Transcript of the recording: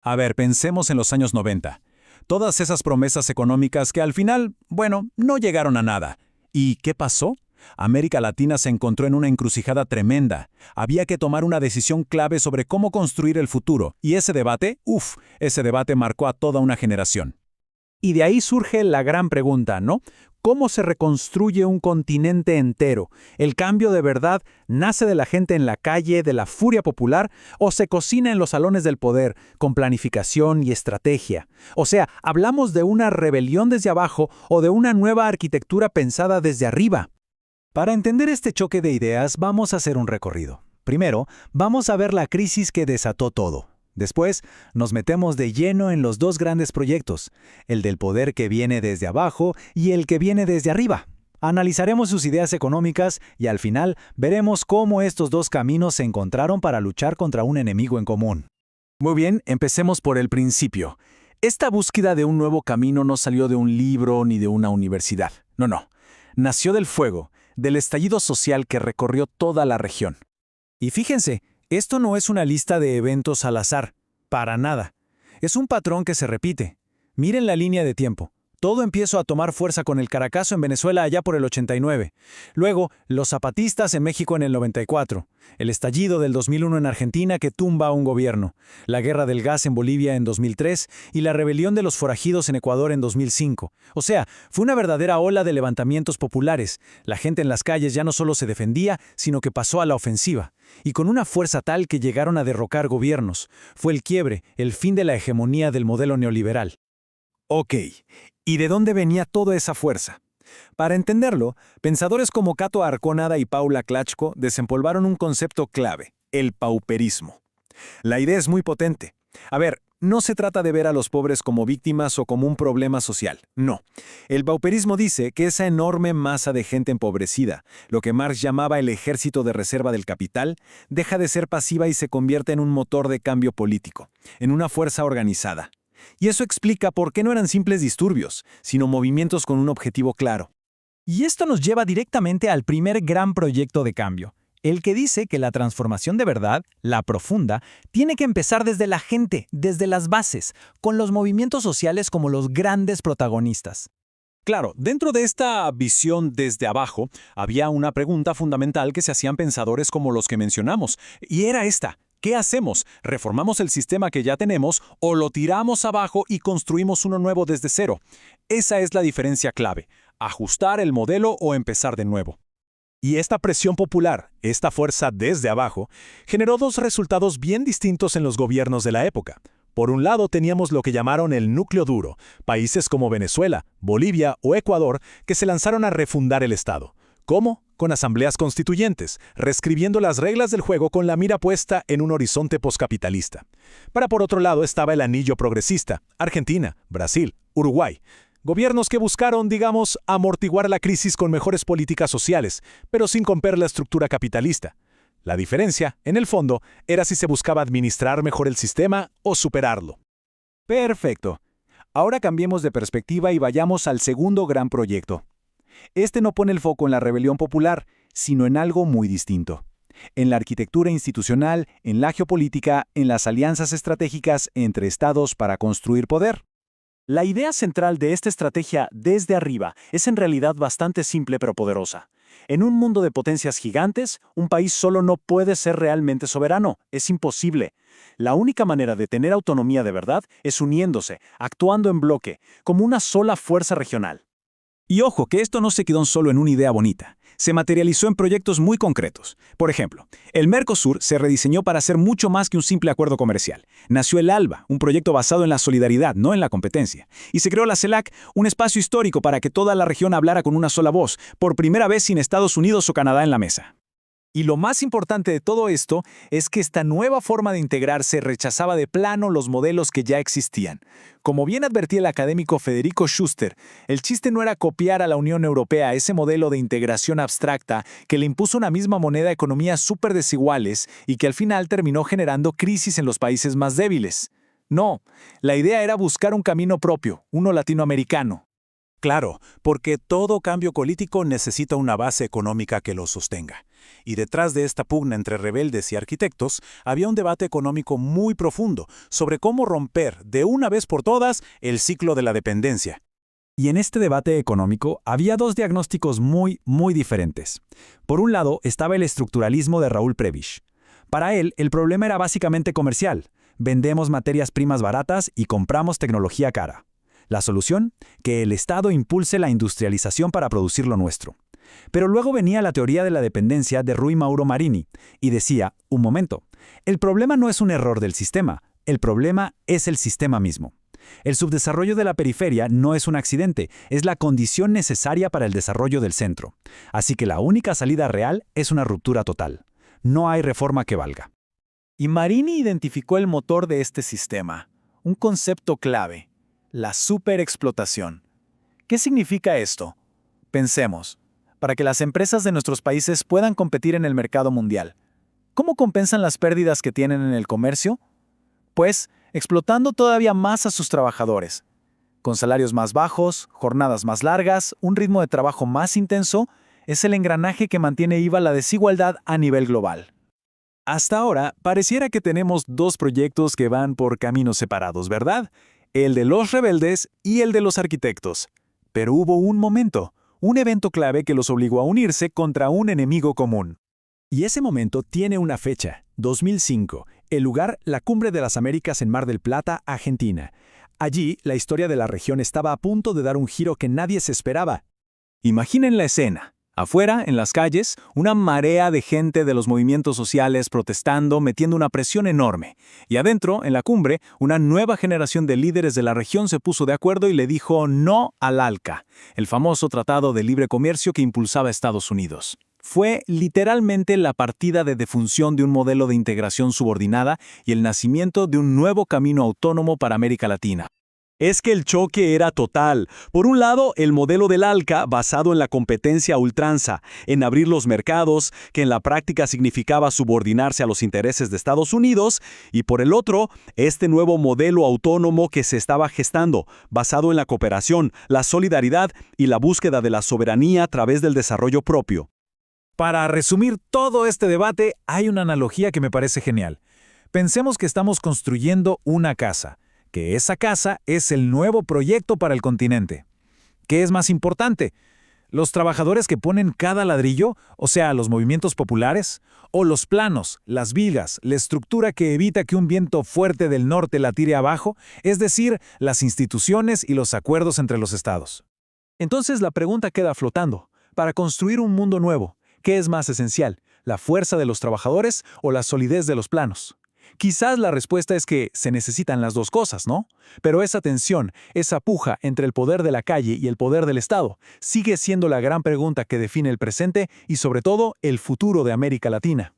A ver, pensemos en los años 90. Todas esas promesas económicas que al final, bueno, no llegaron a nada. ¿Y qué pasó? América Latina se encontró en una encrucijada tremenda. Había que tomar una decisión clave sobre cómo construir el futuro. Y ese debate marcó a toda una generación. Y de ahí surge la gran pregunta, ¿no? ¿Cómo se reconstruye un continente entero? ¿El cambio de verdad nace de la gente en la calle, de la furia popular, o se cocina en los salones del poder, con planificación y estrategia? O sea, ¿hablamos de una rebelión desde abajo o de una nueva arquitectura pensada desde arriba? Para entender este choque de ideas, vamos a hacer un recorrido. Primero, vamos a ver la crisis que desató todo. Después, nos metemos de lleno en los dos grandes proyectos, el del poder que viene desde abajo y el que viene desde arriba. Analizaremos sus ideas económicas y al final veremos cómo estos dos caminos se encontraron para luchar contra un enemigo en común. Muy bien, empecemos por el principio. Esta búsqueda de un nuevo camino no salió de un libro ni de una universidad. No. Nació del fuego, del estallido social que recorrió toda la región. Y fíjense, esto no es una lista de eventos al azar, para nada. Es un patrón que se repite. Miren la línea de tiempo. Todo empieza a tomar fuerza con el Caracazo en Venezuela allá por el 89. Luego, los zapatistas en México en el 94. El estallido del 2001 en Argentina que tumba a un gobierno. La guerra del gas en Bolivia en 2003 y la rebelión de los forajidos en Ecuador en 2005. O sea, fue una verdadera ola de levantamientos populares. La gente en las calles ya no solo se defendía, sino que pasó a la ofensiva. Y con una fuerza tal que llegaron a derrocar gobiernos. Fue el quiebre, el fin de la hegemonía del modelo neoliberal. Ok, ¿y de dónde venía toda esa fuerza? Para entenderlo, pensadores como Cato Arconada y Paula Klitschko desempolvaron un concepto clave, el pauperismo. La idea es muy potente. A ver, no se trata de ver a los pobres como víctimas o como un problema social, no. El pauperismo dice que esa enorme masa de gente empobrecida, lo que Marx llamaba el ejército de reserva del capital, deja de ser pasiva y se convierte en un motor de cambio político, en una fuerza organizada. Y eso explica por qué no eran simples disturbios, sino movimientos con un objetivo claro. Y esto nos lleva directamente al primer gran proyecto de cambio, el que dice que la transformación de verdad, la profunda, tiene que empezar desde la gente, desde las bases, con los movimientos sociales como los grandes protagonistas. Claro, dentro de esta visión desde abajo, había una pregunta fundamental que se hacían pensadores como los que mencionamos, y era esta. ¿Qué hacemos? ¿Reformamos el sistema que ya tenemos o lo tiramos abajo y construimos uno nuevo desde cero? Esa es la diferencia clave, ajustar el modelo o empezar de nuevo. Y esta presión popular, esta fuerza desde abajo, generó dos resultados bien distintos en los gobiernos de la época. Por un lado teníamos lo que llamaron el núcleo duro, países como Venezuela, Bolivia o Ecuador que se lanzaron a refundar el Estado. ¿Cómo? Con asambleas constituyentes, reescribiendo las reglas del juego con la mira puesta en un horizonte poscapitalista. Por otro lado estaba el anillo progresista, Argentina, Brasil, Uruguay. Gobiernos que buscaron, digamos, amortiguar la crisis con mejores políticas sociales, pero sin romper la estructura capitalista. La diferencia, en el fondo, era si se buscaba administrar mejor el sistema o superarlo. Perfecto. Ahora cambiemos de perspectiva y vayamos al segundo gran proyecto. Este no pone el foco en la rebelión popular, sino en algo muy distinto. En la arquitectura institucional, en la geopolítica, en las alianzas estratégicas entre estados para construir poder. La idea central de esta estrategia desde arriba es en realidad bastante simple pero poderosa. En un mundo de potencias gigantes, un país solo no puede ser realmente soberano, es imposible. La única manera de tener autonomía de verdad es uniéndose, actuando en bloque, como una sola fuerza regional. Y ojo, que esto no se quedó solo en una idea bonita. Se materializó en proyectos muy concretos. Por ejemplo, el Mercosur se rediseñó para ser mucho más que un simple acuerdo comercial. Nació el ALBA, un proyecto basado en la solidaridad, no en la competencia. Y se creó la CELAC, un espacio histórico para que toda la región hablara con una sola voz, por primera vez sin Estados Unidos o Canadá en la mesa. Y lo más importante de todo esto es que esta nueva forma de integrarse rechazaba de plano los modelos que ya existían. Como bien advertía el académico Federico Schuster, el chiste no era copiar a la Unión Europea ese modelo de integración abstracta que le impuso una misma moneda a economías súper desiguales y que al final terminó generando crisis en los países más débiles. No, la idea era buscar un camino propio, uno latinoamericano. Claro, porque todo cambio político necesita una base económica que lo sostenga. Y detrás de esta pugna entre rebeldes y arquitectos había un debate económico muy profundo sobre cómo romper de una vez por todas el ciclo de la dependencia. Y en este debate económico había dos diagnósticos muy diferentes. Por un lado estaba el estructuralismo de Raúl Prebisch. Para él, el problema era básicamente comercial. Vendemos materias primas baratas y compramos tecnología cara. La solución, que el Estado impulse la industrialización para producir lo nuestro. Pero luego venía la teoría de la dependencia de Rui Mauro Marini y decía, un momento, el problema no es un error del sistema, el problema es el sistema mismo. El subdesarrollo de la periferia no es un accidente, es la condición necesaria para el desarrollo del centro. Así que la única salida real es una ruptura total. No hay reforma que valga. Y Marini identificó el motor de este sistema, un concepto clave: la superexplotación. ¿Qué significa esto? Pensemos, para que las empresas de nuestros países puedan competir en el mercado mundial, ¿cómo compensan las pérdidas que tienen en el comercio? Pues, explotando todavía más a sus trabajadores. Con salarios más bajos, jornadas más largas, un ritmo de trabajo más intenso, es el engranaje que mantiene viva la desigualdad a nivel global. Hasta ahora, pareciera que tenemos dos proyectos que van por caminos separados, ¿verdad? El de los rebeldes y el de los arquitectos. Pero hubo un momento, un evento clave que los obligó a unirse contra un enemigo común. Y ese momento tiene una fecha, 2005, el lugar, la Cumbre de las Américas en Mar del Plata, Argentina. Allí, la historia de la región estaba a punto de dar un giro que nadie se esperaba. Imaginen la escena. Afuera, en las calles, una marea de gente de los movimientos sociales protestando, metiendo una presión enorme. Y adentro, en la cumbre, una nueva generación de líderes de la región se puso de acuerdo y le dijo no al ALCA, el famoso tratado de libre comercio que impulsaba Estados Unidos. Fue literalmente la partida de defunción de un modelo de integración subordinada y el nacimiento de un nuevo camino autónomo para América Latina. Es que el choque era total. Por un lado, el modelo del ALCA basado en la competencia a ultranza, en abrir los mercados, que en la práctica significaba subordinarse a los intereses de Estados Unidos, y por el otro, este nuevo modelo autónomo que se estaba gestando, basado en la cooperación, la solidaridad y la búsqueda de la soberanía a través del desarrollo propio. Para resumir todo este debate, hay una analogía que me parece genial. Pensemos que estamos construyendo una casa, que esa casa es el nuevo proyecto para el continente. ¿Qué es más importante? ¿Los trabajadores que ponen cada ladrillo, o sea, los movimientos populares? ¿O los planos, las vigas, la estructura que evita que un viento fuerte del norte la tire abajo? Es decir, las instituciones y los acuerdos entre los estados. Entonces la pregunta queda flotando. Para construir un mundo nuevo, ¿qué es más esencial? ¿La fuerza de los trabajadores o la solidez de los planos? Quizás la respuesta es que se necesitan las dos cosas, ¿no? Pero esa tensión, esa puja entre el poder de la calle y el poder del Estado, sigue siendo la gran pregunta que define el presente y sobre todo el futuro de América Latina.